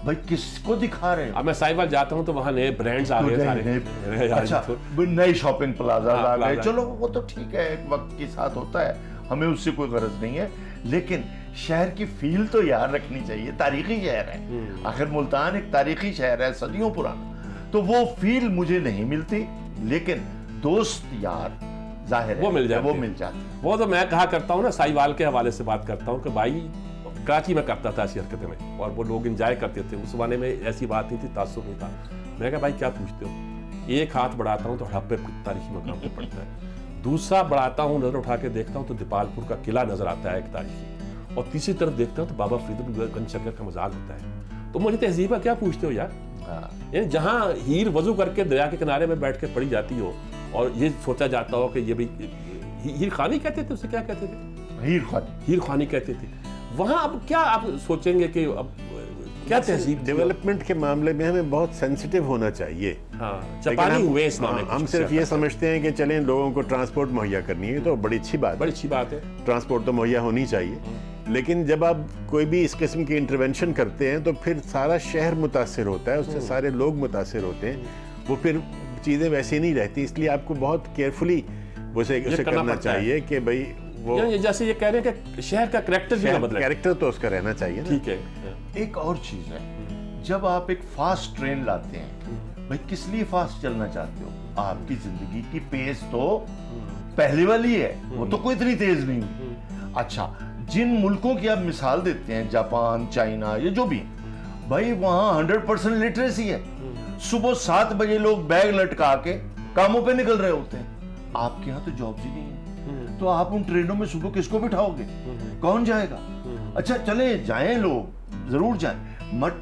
भाई किसको दिखा रहे हो? अब मैं साहिवाल जाता हूँ तो वहाँ नए ब्रांड्स आ गए सारे। अच्छा, नए शॉपिंग प्लाजा आ गए, चलो वो तो ठीक है, एक वक्त के साथ होता है, हमें उससे कोई गरज नहीं है, लेकिन शहर की फील तो यार रखनी चाहिए। तारीखी शहर है, आखिर मुल्तान एक तारीखी शहर है, सदियों पुराना, तो वो फील मुझे नहीं मिलती, लेकिन दोस्त यार जाहिर है वो मिल जाते। वो तो मैं कहा करता हूँ ना, साहिवाल के हवाले से बात करता हूँ कि भाई कराची में करता था ऐसी हरकतें में, और वो लोग इंजॉय करते थे, उस जमाने में ऐसी बात नहीं थी, तासुब नहीं था। मैं कहा भाई क्या पूछते हो, एक हाथ बढ़ाता हूँ तो हड़प्पे तारीखी मकाम पे पड़ता है, दूसरा बढ़ाता हूँ नजर उठा के देखता हूँ तो दीपालपुर का किला नजर आता है एक तारीखी, और तीसरी तरफ देखता हूँ तो बाबा फरीदुल शंकर का मजाक होता है। तो मुझे तहजीब क्या पूछते हो यार, यानी जहाँ हीर वजू करके दरिया के किनारे में बैठ के पड़ी जाती हो और ये सोचा जाता हो कि ये भी हीर खानी कहते थे, उसे क्या कहते थे, हीर खानी कहते थे, वहाँ अब क्या आप सोचेंगे कि अब क्या तहजीब? डेवलपमेंट के मामले में हमें बहुत सेंसिटिव होना चाहिए। जापानी हुए इस मामले हम सिर्फ ये समझते हैं कि चलें लोगों को ट्रांसपोर्ट मुहैया करनी है, तो बड़ी अच्छी बात है, ट्रांसपोर्ट तो मुहैया होनी चाहिए, लेकिन जब आप कोई भी इस किस्म की इंटरवेंशन करते हैं तो फिर सारा शहर मुतासिर होता है, उससे सारे लोग मुतासिर होते हैं, वो फिर चीज़ें वैसी नहीं रहती, इसलिए आपको बहुत केयरफुली उसे करना चाहिए कि भाई वो जैसे ये कह रहे हैं कि शहर का कैरेक्टर भी ना बदले, कैरेक्टर तो उसका रहना चाहिए, ठीक है। एक और चीज है, जब आप एक फास्ट ट्रेन लाते हैं, भाई किस लिए फास्ट चलना चाहते हो? आपकी जिंदगी की पेस तो पहले वाली है, वो तो कोई इतनी तेज नहीं हुई। अच्छा, जिन मुल्कों की आप मिसाल देते हैं, जापान, चाइना, ये जो भी, भाई वहाँ 100% लिटरेसी है, सुबह 7 बजे लोग बैग लटका के कामों पे निकल रहे होते हैं। आपके यहाँ तो जॉब्स ही नहीं है, तो आप उन ट्रेनों में सुबह किसको बिठाओगे? कौन जाएगा? अच्छा चले जाएं, लोग जरूर जाएं, but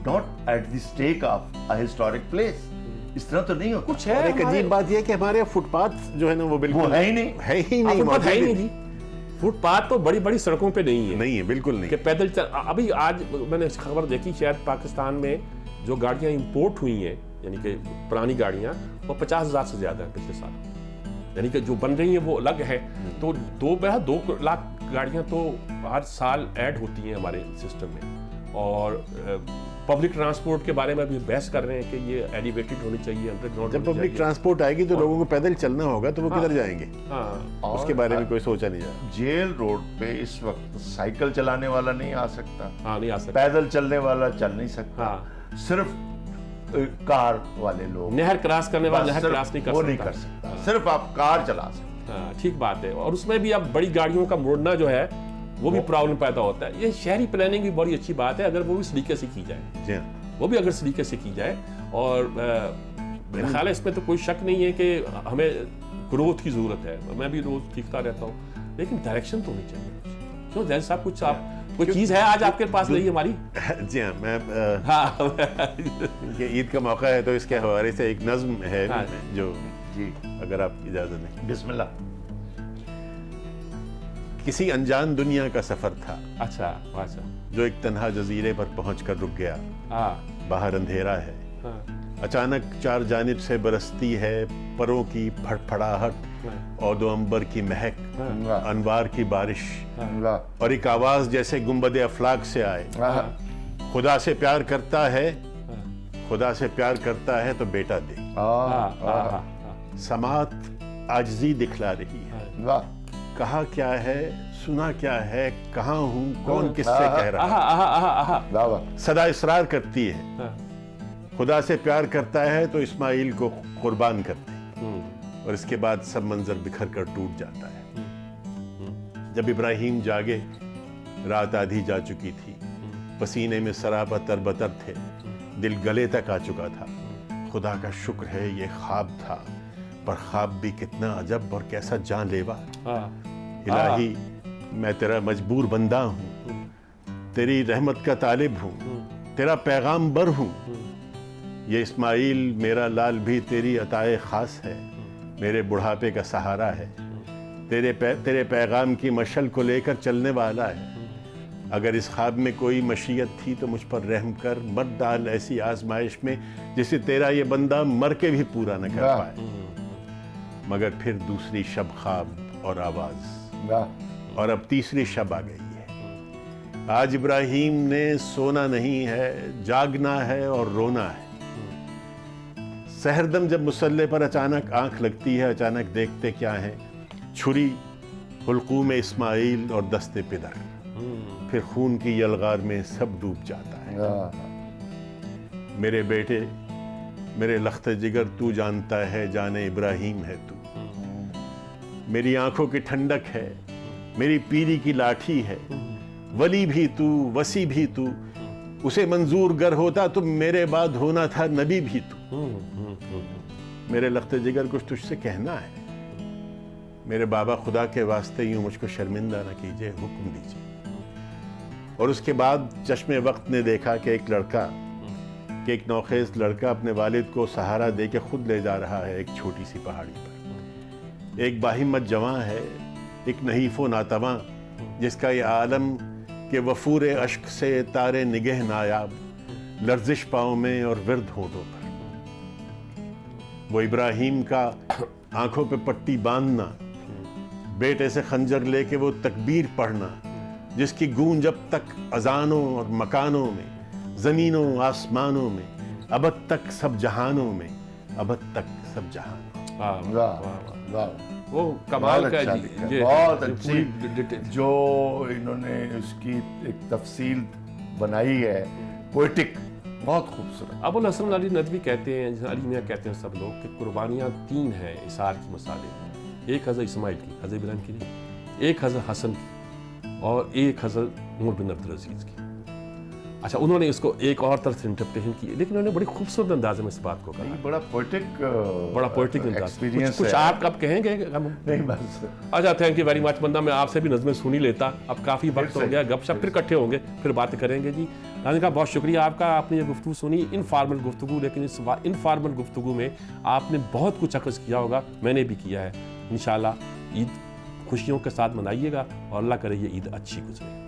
not at the stake of a historic place. इस तरह तो नहीं हो कुछ है। और एक अजीब बात यह कि हमारे फुटपाथ जो है ना वो बिल्कुल है ही नहीं, है ही नहीं। फुटपाथ तो बड़ी बड़ी सड़कों पे नहीं है, बिल्कुल नहीं कि पैदल अभी आज मैंने खबर देखी, शायद पाकिस्तान में जो गाड़ियां इंपोर्ट हुई हैं, यानी कि पुरानी गाड़ियां, वो 50,000 से ज्यादा है पिछले साल, यानी कि जो बन रही हैं वो अलग है। तो 2 लाख गाड़ियां तो हर साल ऐड होती हैं हमारे सिस्टम में, और पब्लिक ट्रांसपोर्ट के बारे में भी बहस कर रहे हैं कि ये एलिवेटेड होनी चाहिए, अंडरग्राउंड जब पब्लिक ट्रांसपोर्ट आएगी तो लोगों को पैदल चलना होगा, तो वो किधर जाएंगे? हाँ, उसके बारे में कोई सोचा नहीं जा रहा। जेल रोड पे इस वक्त साइकिल चलाने वाला नहीं आ सकता, हाँ नहीं आ सकता, पैदल चलने वाला चल नहीं सकता, हाँ, सिर्फ कार वाले लोग, नहर क्रॉस करने वाला नहर सिर्फ क्रॉस नहीं कर वो सकता, नहीं कर सकता, सिर्फ आप कार चला सकते। हाँ ठीक बात है। और उसमें भी अब बड़ी गाड़ियों का मोड़ना जो है वो भी प्रॉब्लम पैदा होता है। ये शहरी प्लानिंग भी बड़ी अच्छी बात है, अगर वो भी इस तरीके से की जाए, जी हाँ, वो भी अगर इस तरीके से की जाए। और मेरा ख्याल है इसमें तो कोई शक नहीं है कि हमें ग्रोथ की जरूरत है, मैं भी रोज सीखता रहता हूँ, लेकिन डायरेक्शन तो होनी चाहिए। क्यों जैन साहब, कुछ आप कोई चीज है आज आपके पास नहीं हमारी? जी हाँ, मैं हाँ ये ईद का मौका है तो इसके हवाले से एक नज्म है हाँ। जो, जी अगर आप इजाजत दें। बिस्मिल्लाह। किसी अनजान दुनिया का सफर था अच्छा अच्छा, जो एक तन्हा जजीरे पर पहुंचकर रुक गया। हाँ बाहर अंधेरा है, हाँ अचानक चार जानिब से बरसती है परों की फड़फड़ाहट, और दो अंबर की महक, अनवार की बारिश, और एक आवाज जैसे गुंबद अफलाक से आए, खुदा से प्यार करता है, खुदा से प्यार करता है तो बेटा दे। समात आजिज़ी दिखला रही है, कहा क्या है, सुना क्या है, कहाँ हूँ, कौन किससे कह रहा है। सदा इसरार करती है, खुदा से प्यार करता है तो इस्माइल को कुर्बान करते, और इसके बाद सब मंजर बिखर कर टूट जाता है। जब इब्राहिम जागे, रात आधी जा चुकी थी, पसीने में सरापा तरबतर थे, दिल गले तक आ चुका था। खुदा का शुक्र है ये ख्वाब था, पर ख्वाब भी कितना अजब और कैसा जानलेवा। इलाही, मैं तेरा मजबूर बंदा हूँ, तेरी रहमत का तालिब हूँ, तेरा पैगाम बर हूँ। ये इस्माइल मेरा लाल भी तेरी अताए खास है, मेरे बुढ़ापे का सहारा है, तेरे पैगाम की मशल को लेकर चलने वाला है। अगर इस ख्वाब में कोई मशीयत थी तो मुझ पर रहम कर, मत डाल ऐसी आजमाइश में जिसे तेरा ये बंदा मर के भी पूरा न कर पाए। मगर फिर दूसरी शब ख्वाब और आवाज, और अब तीसरी शब आ गई है। आज इब्राहिम ने सोना नहीं है, जागना है और रोना है। सहरदम जब मुसल्ले पर अचानक आंख लगती है, अचानक देखते क्या है, छुरी, हुल्कूम इस्माइल और दस्ते पिदर। फिर खून की यलगार में सब डूब जाता है। मेरे बेटे, मेरे लख्त जिगर, तू जानता है, जाने इब्राहिम है तू। मेरी आंखों की ठंडक है, मेरी पीरी की लाठी है। वली भी तू, वसी भी तू, उसे मंजूर गर होता तो मेरे बाद होना था नबी भी तू। मेरे लख्त जिगर, कुछ तुझसे कहना है। मेरे बाबा, खुदा के वास्ते यूं मुझको शर्मिंदा न कीजिए, हुक्म दीजिए। और उसके बाद चश्मे वक्त ने देखा कि एक नौखेज लड़का अपने वालिद को सहारा दे के खुद ले जा रहा है एक छोटी सी पहाड़ी पर। एक बाहिम्मत जवां है, एक नहीफो नातवां, जिसका ये आलम के वफूर अश्क से तारे निगह नायाब, लर्जिश पाँव में और विरद होठों पर। वो इब्राहिम का आंखों पे पट्टी बांधना, बेटे से खंजर लेके वो तकबीर पढ़ना, जिसकी गूंज अब तक अजानों और मकानों में, जमीनों आसमानों में, अबद तक सब जहानों में, अबद तक सब जहानों। वो कमाल का बहुत अच्छी जो इन्होंने उसकी एक तफसील बनाई है, पोएटिक, बहुत खूबसूरत। अबुल हसन अली नदवी कहते हैं, अली मियाँ कहते हैं सब लोग, कि कुर्बानियाँ तीन हैं इसार की मसाले। एक हज़रत इस्माइल की, हज़रत इब्राहिम की नहीं, एक हज़रत हसन की, और एक हज़रत उमर बिन अब्दुल अजीज़ की। अच्छा, उन्होंने इसको एक और तरह से इंटरप्रिटेशन की, लेकिन उन्होंने बड़ी खूबसूरत अंदाज में इस बात को कहा। बड़ा पोएटिक एक्सपीरियंस। कुछ आप कब कहेंगे? नहीं बस। अच्छा, थैंक यू वेरी मच। बंदा मैं आपसे भी नज़में सुन ही लेता। अब काफ़ी वक्त हो गया, गपशप फिर इकट्ठे होंगे, फिर बातें करेंगे जी। नाज़रीन का बहुत शुक्रिया आपका, आपने ये गुफ्तगू सुनी, इनफॉर्मल गुफ्तगू, लेकिन इस इनफॉर्मल गुफ्तगू में आपने बहुत कुछ अखज़ किया होगा, मैंने भी किया है। इंशाल्लाह ईद खुशियों के साथ मनाइएगा और अल्लाह करे ये ईद अच्छी गुजरे।